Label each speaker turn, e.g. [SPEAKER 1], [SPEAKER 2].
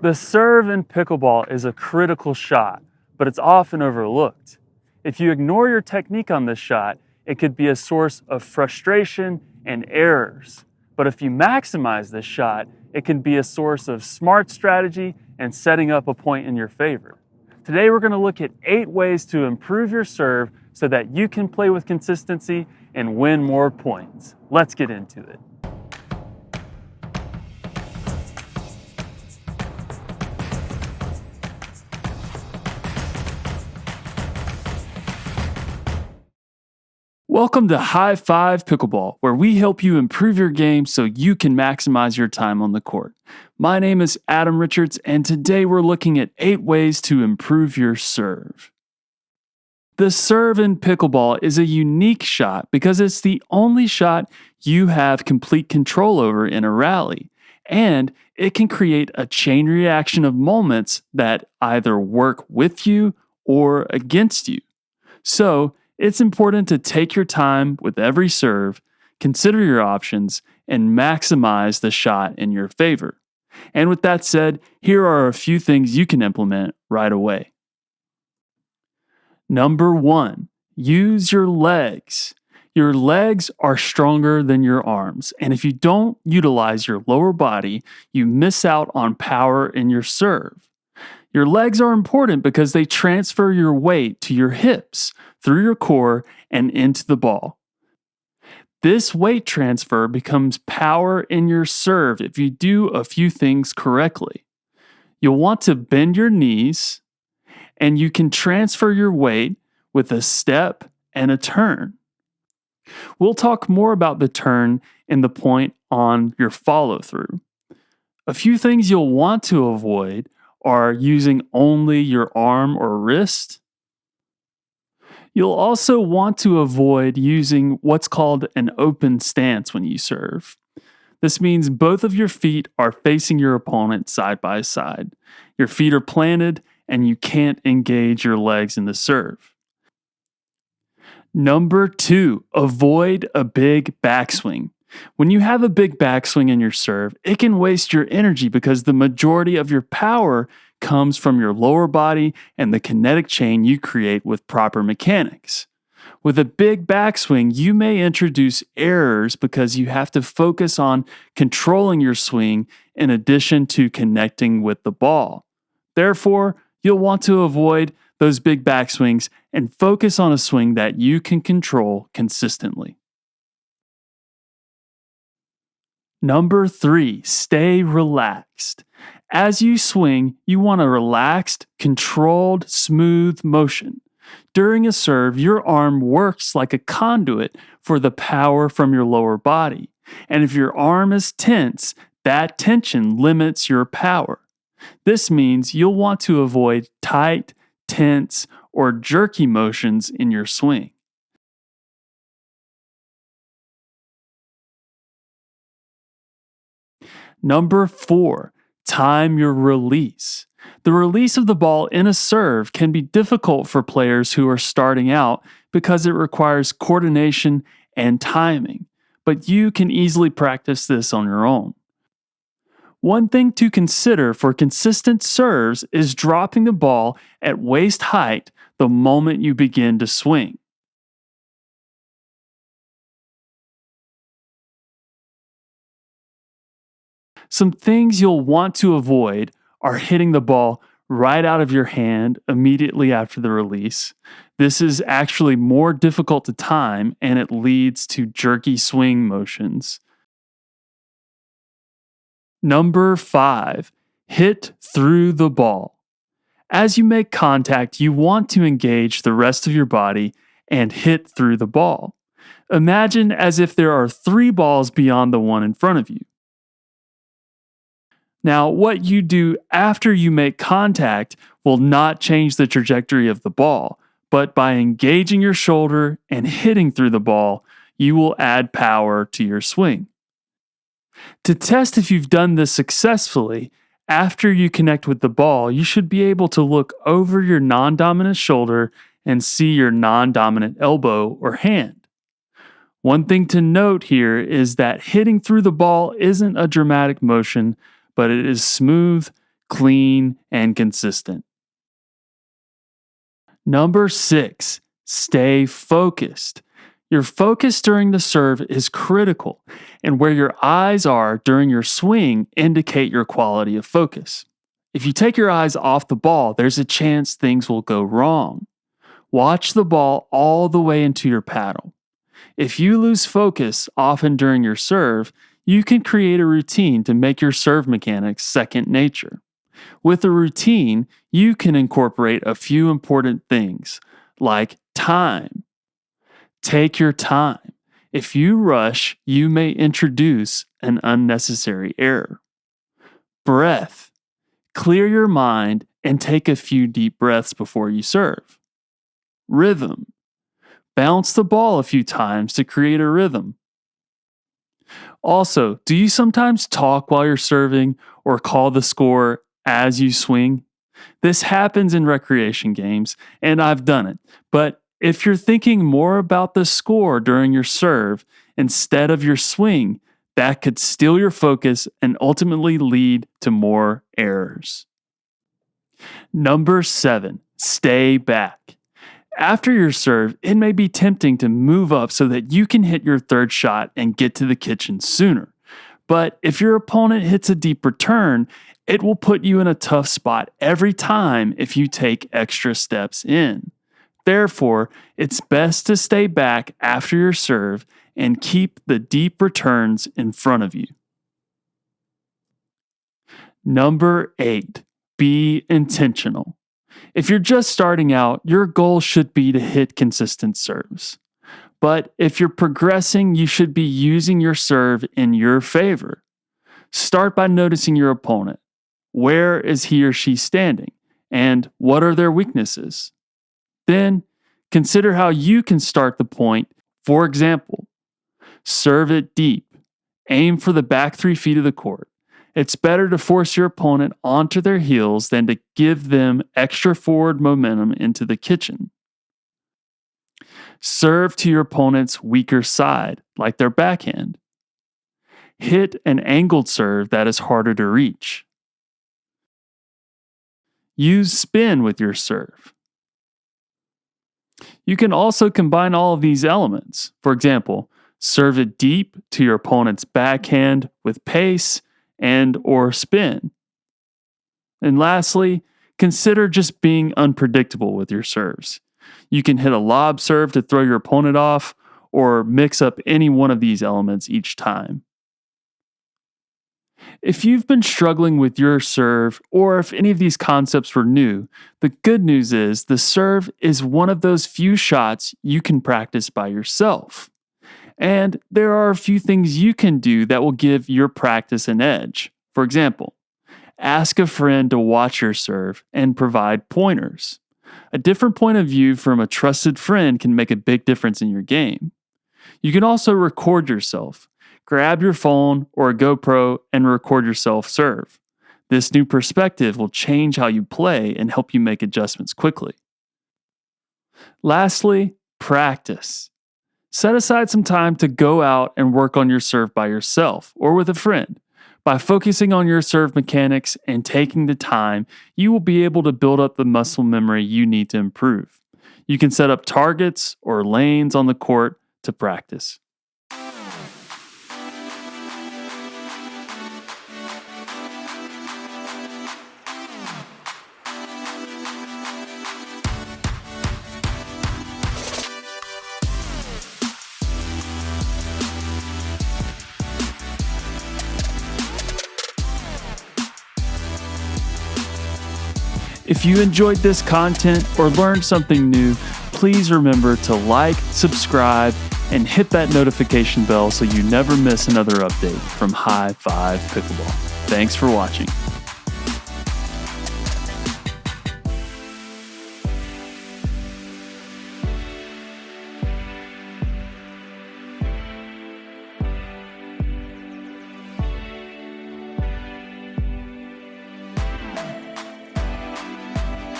[SPEAKER 1] The serve in pickleball is a critical shot, but it's often overlooked. If you ignore your technique on this shot, it could be a source of frustration and errors. But if you maximize this shot, it can be a source of smart strategy and setting up a point in your favor. Today we're going to look at 8 ways to improve your serve so that you can play with consistency and win more points. Let's get into it. Welcome to High Five Pickleball, where we help you improve your game so you can maximize your time on the court. My name is Adam Richards, and today we're looking at 8 ways to improve your serve. The serve in pickleball is a unique shot because it's the only shot you have complete control over in a rally, and it can create a chain reaction of moments that either work with you or against you. So, it's important to take your time with every serve, consider your options, and maximize the shot in your favor. And with that said, here are a few things you can implement right away. Number 1, use your legs. Your legs are stronger than your arms, and if you don't utilize your lower body, you miss out on power in your serve. Your legs are important because they transfer your weight to your hips, through your core, and into the ball. This weight transfer becomes power in your serve if you do a few things correctly. You'll want to bend your knees, and you can transfer your weight with a step and a turn. We'll talk more about the turn in the point on your follow through. A few things you'll want to avoid are using only your arm or wrist. You'll also want to avoid using what's called an open stance when you serve. This means both of your feet are facing your opponent side by side. Your feet are planted and you can't engage your legs in the serve. Number 2, avoid a big backswing. When you have a big backswing in your serve, it can waste your energy because the majority of your power comes from your lower body and the kinetic chain you create with proper mechanics. With a big backswing, you may introduce errors because you have to focus on controlling your swing in addition to connecting with the ball. Therefore, you'll want to avoid those big backswings and focus on a swing that you can control consistently. Number 3, stay relaxed. As you swing, you want a relaxed, controlled, smooth motion. During a serve, your arm works like a conduit for the power from your lower body. And if your arm is tense, that tension limits your power. This means you'll want to avoid tight, tense, or jerky motions in your swing. Number 4, time your release. The release of the ball in a serve can be difficult for players who are starting out because it requires coordination and timing, but you can easily practice this on your own. One thing to consider for consistent serves is dropping the ball at waist height the moment you begin to swing. Some things you'll want to avoid are hitting the ball right out of your hand immediately after the release. This is actually more difficult to time and it leads to jerky swing motions. Number 5, hit through the ball. As you make contact, you want to engage the rest of your body and hit through the ball. Imagine as if there are 3 balls beyond the one in front of you. Now, what you do after you make contact will not change the trajectory of the ball, but by engaging your shoulder and hitting through the ball, you will add power to your swing. To test if you've done this successfully, after you connect with the ball, you should be able to look over your non-dominant shoulder and see your non-dominant elbow or hand. One thing to note here is that hitting through the ball isn't a dramatic motion, but it is smooth, clean, and consistent. Number 6, stay focused. Your focus during the serve is critical, and where your eyes are during your swing indicate your quality of focus. If you take your eyes off the ball, there's a chance things will go wrong. Watch the ball all the way into your paddle. If you lose focus often during your serve, you can create a routine to make your serve mechanics second nature. With a routine, you can incorporate a few important things, like time. Take your time. If you rush, you may introduce an unnecessary error. Breath. Clear your mind and take a few deep breaths before you serve. Rhythm. Bounce the ball a few times to create a rhythm. Also, do you sometimes talk while you're serving or call the score as you swing? This happens in recreation games, and I've done it. But if you're thinking more about the score during your serve instead of your swing, that could steal your focus and ultimately lead to more errors. Number 7, stay back. After your serve, it may be tempting to move up so that you can hit your third shot and get to the kitchen sooner. But if your opponent hits a deep return, it will put you in a tough spot every time if you take extra steps in. Therefore, it's best to stay back after your serve and keep the deep returns in front of you. Number 8, be intentional. If you're just starting out, your goal should be to hit consistent serves. But if you're progressing, you should be using your serve in your favor. Start by noticing your opponent. Where is he or she standing? And what are their weaknesses? Then, consider how you can start the point. For example, serve it deep. Aim for the back 3 feet of the court. It's better to force your opponent onto their heels than to give them extra forward momentum into the kitchen. Serve to your opponent's weaker side, like their backhand. Hit an angled serve that is harder to reach. Use spin with your serve. You can also combine all of these elements. For example, serve it deep to your opponent's backhand with pace and or spin. And lastly, consider just being unpredictable with your serves. You can hit a lob serve to throw your opponent off or mix up any one of these elements each time. If you've been struggling with your serve, or if any of these concepts were new, the good news is the serve is one of those few shots you can practice by yourself. And there are a few things you can do that will give your practice an edge. For example, ask a friend to watch your serve and provide pointers. A different point of view from a trusted friend can make a big difference in your game. You can also record yourself. Grab your phone or a GoPro and record yourself serve. This new perspective will change how you play and help you make adjustments quickly. Lastly, practice. Set aside some time to go out and work on your serve by yourself or with a friend. By focusing on your serve mechanics and taking the time, you will be able to build up the muscle memory you need to improve. You can set up targets or lanes on the court to practice. If you enjoyed this content or learned something new, please remember to like, subscribe, and hit that notification bell so you never miss another update from High Five Pickleball. Thanks for watching.